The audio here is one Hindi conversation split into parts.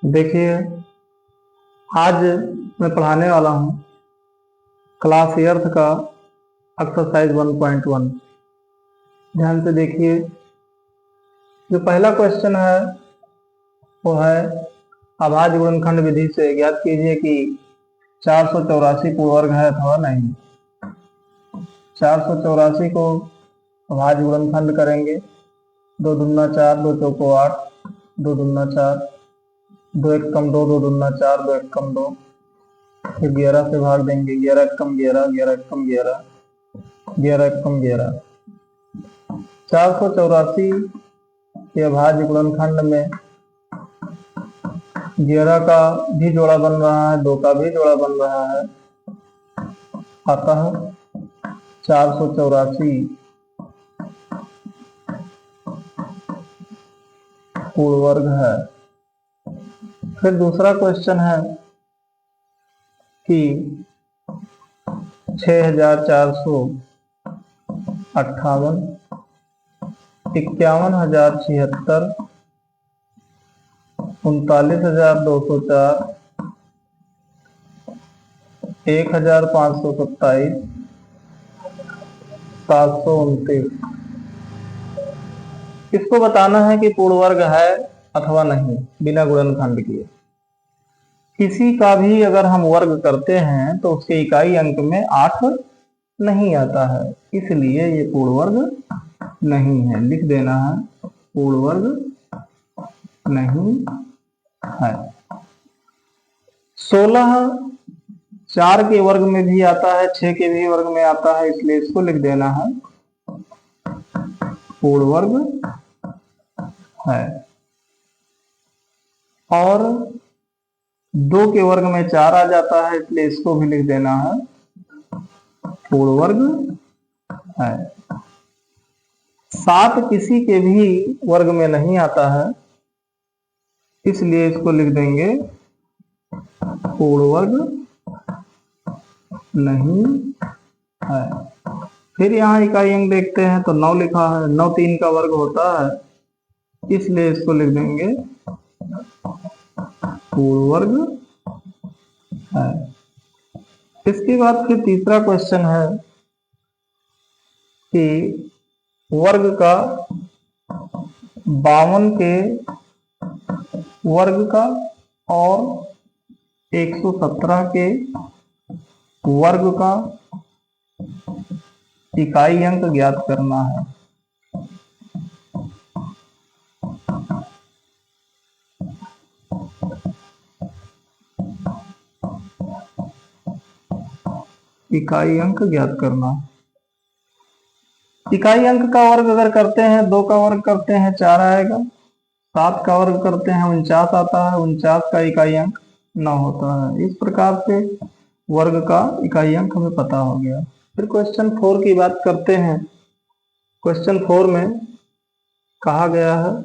देखिए, आज मैं पढ़ाने वाला हूँ क्लास एर्थ का एक्सरसाइज 1.1। ध्यान से देखिए, जो पहला क्वेश्चन है वो है अभाज्य गुणनखंड विधि से ज्ञात कीजिए कि 484 पूर्ण वर्ग है अथवा नहीं। 484 को अभाज्य गुणनखंड करेंगे। 2 दूना 4, 2 चौको 8, 2 दूना 4, 2 एक कम 2, 2 दूना 4, 2 एक कम 2, फिर 11 से भाग देंगे। 11 एक कम 11, 11 एक कम 11, 11 एक कम 11। 484 के अभाज्य गुणनखंड में 11 का भी जोड़ा बन रहा है, 2 का भी जोड़ा बन रहा है, अतः 484 पूर्ण वर्ग है। फिर दूसरा क्वेश्चन है कि 6458, 51076, 39204, 1527, 729, इसको बताना है कि पूर्ण वर्ग है अथवा नहीं बिना गुणनखंड किए। किसी का भी अगर हम वर्ग करते हैं तो उसके इकाई अंक में 8 नहीं आता है, इसलिए ये पूर्ण वर्ग नहीं है। लिख देना है, पूर्ण वर्ग नहीं है। 16 4 के वर्ग में भी आता है, 6 के भी वर्ग में आता है, इसलिए इसको लिख देना है पूर्ण वर्ग है। और 2 के वर्ग में 4 आ जाता है, इसलिए इसको भी लिख देना है पूर्ण वर्ग है। 7 किसी के भी वर्ग में नहीं आता है, इसलिए इसको लिख देंगे पूर्ण वर्ग नहीं है। फिर यहाँ इकाई अंक देखते हैं तो 9 लिखा है, 9 3 का वर्ग होता है, इसलिए इसको लिख देंगे पूर्ण वर्ग है। इसके बाद फिर तीसरा क्वेश्चन है कि वर्ग का 52 के वर्ग का और 117 के वर्ग का इकाई अंक ज्ञात करना है। इकाई अंक ज्ञात करना। इकाई अंक का वर्ग अगर करते हैं, 2 का वर्ग करते हैं 4 आएगा, 7 का वर्ग करते हैं 49 आता है, 49 का इकाई अंक 9 होता है। इस प्रकार से वर्ग का इकाई अंक हमें पता हो गया। फिर क्वेश्चन 4 की बात करते हैं। क्वेश्चन 4 में कहा गया है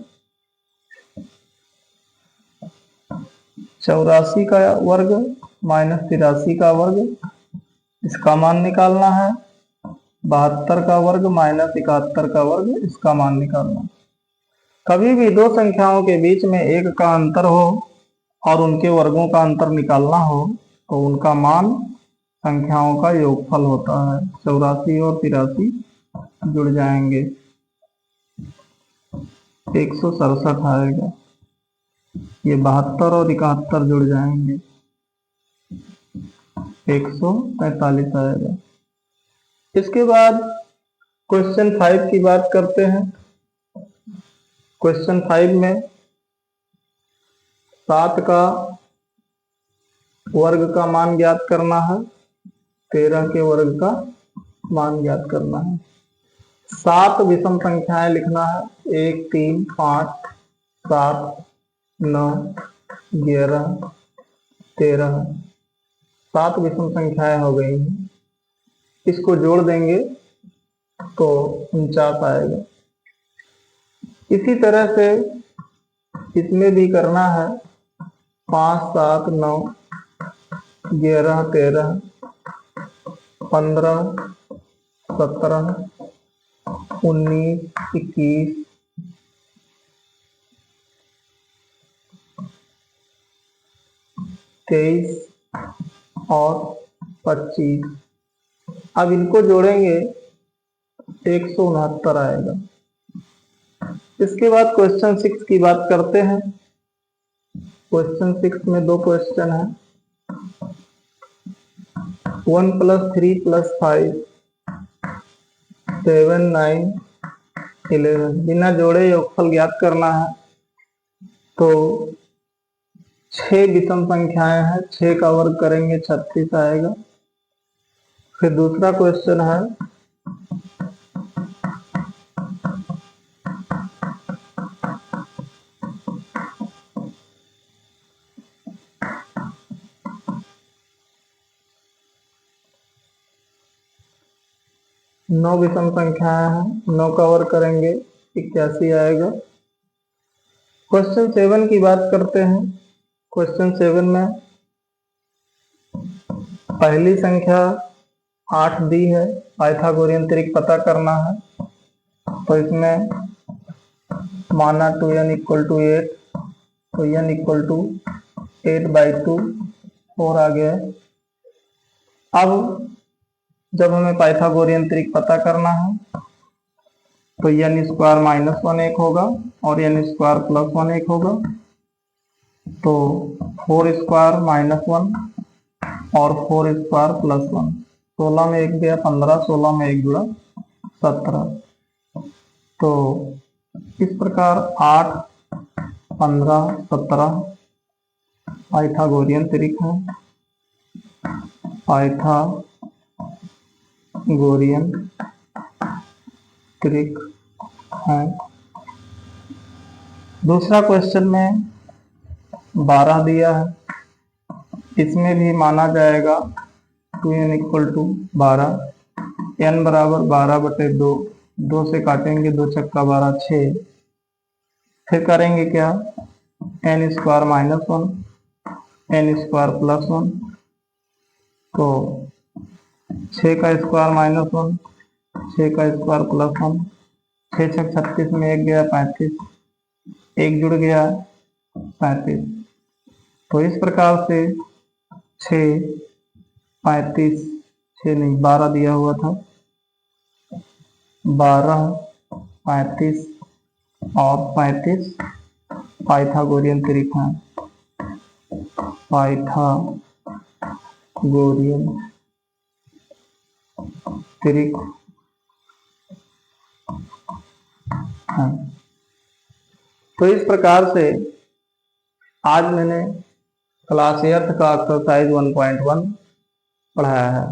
84 का वर्ग माइनस 83 का वर्ग, इसका मान निकालना है। 72 का वर्ग माइनस 71 का वर्ग, इसका मान निकालना। कभी भी दो संख्याओं के बीच में 1 का अंतर हो और उनके वर्गों का अंतर निकालना हो तो उनका मान संख्याओं का योगफल होता है। 84 और 83 जुड़ जाएंगे, 167 आएगा। ये 72 और 71 जुड़ जाएंगे, 145 आएगा। इसके बाद क्वेश्चन 5 की बात करते हैं। क्वेश्चन 5 में 7 का वर्ग का मान ज्ञात करना है, 13 के वर्ग का मान ज्ञात करना है। 7 विषम संख्याएं लिखना है, 1 3 5 7 9 11 13, 7 विषम संख्याएं हो गई हैं। इसको जोड़ देंगे तो 49 आएगा। इसी तरह से इसमें भी करना है, 5 7 9 11 13 15 17 19 21 23 और 25। अब इनको जोड़ेंगे 169 आएगा। इसके बाद क्वेश्चन 6 की बात करते हैं। क्वेश्चन 6 में दो क्वेश्चन है। 1 + 3 + 5 7 9 11। बिना जोड़े योगफल ज्ञात करना है। तो 6 विषम संख्याएं हैं, 6 का वर्ग करेंगे 36 आएगा। फिर दूसरा क्वेश्चन है 9 विषम संख्याएं हैं, 9 का वर्ग करेंगे 81 आएगा। क्वेश्चन 7 की बात करते हैं। क्वेश्चन 7 में पहली संख्या 8 दी है, पाइथागोरियन त्रिक पता करना है। तो इसमें माना 2n = 8, तो n = 8/2 4 आ गया। अब जब हमें पाइथागोरियन त्रिक पता करना है तो n² -1 एक होगा और n² +1 एक होगा। तो 4² -1 और 4² +1, 16 में 1 गया 15, 16 में 1 जुड़ा 17। तो इस प्रकार 8, 15, 17 पाइथागोरियन त्रिक है। पाइथागोरियन त्रिक है। दूसरा क्वेश्चन में 12 दिया है। इसमें भी माना जाएगा 2n = 12, n = 12/2, 2 से काटेंगे 2 × 12 6। फिर करेंगे क्या, n² -1 n² +1। तो 6 का स्क्वायर -1, 6 का स्क्वायर +1, 6 × 36 में 1 गया 35, 1 जुड़ गया 35। तो इस प्रकार से 6, 35, 6 नहीं 12 दिया हुआ था, 12, 35 और 35 पाइथागोरियन त्रिक है। पाइथागोरियन त्रिक है। तो इस प्रकार से आज मैंने क्लास 8 का एक्सरसाइज 1.1 पढ़ाया है।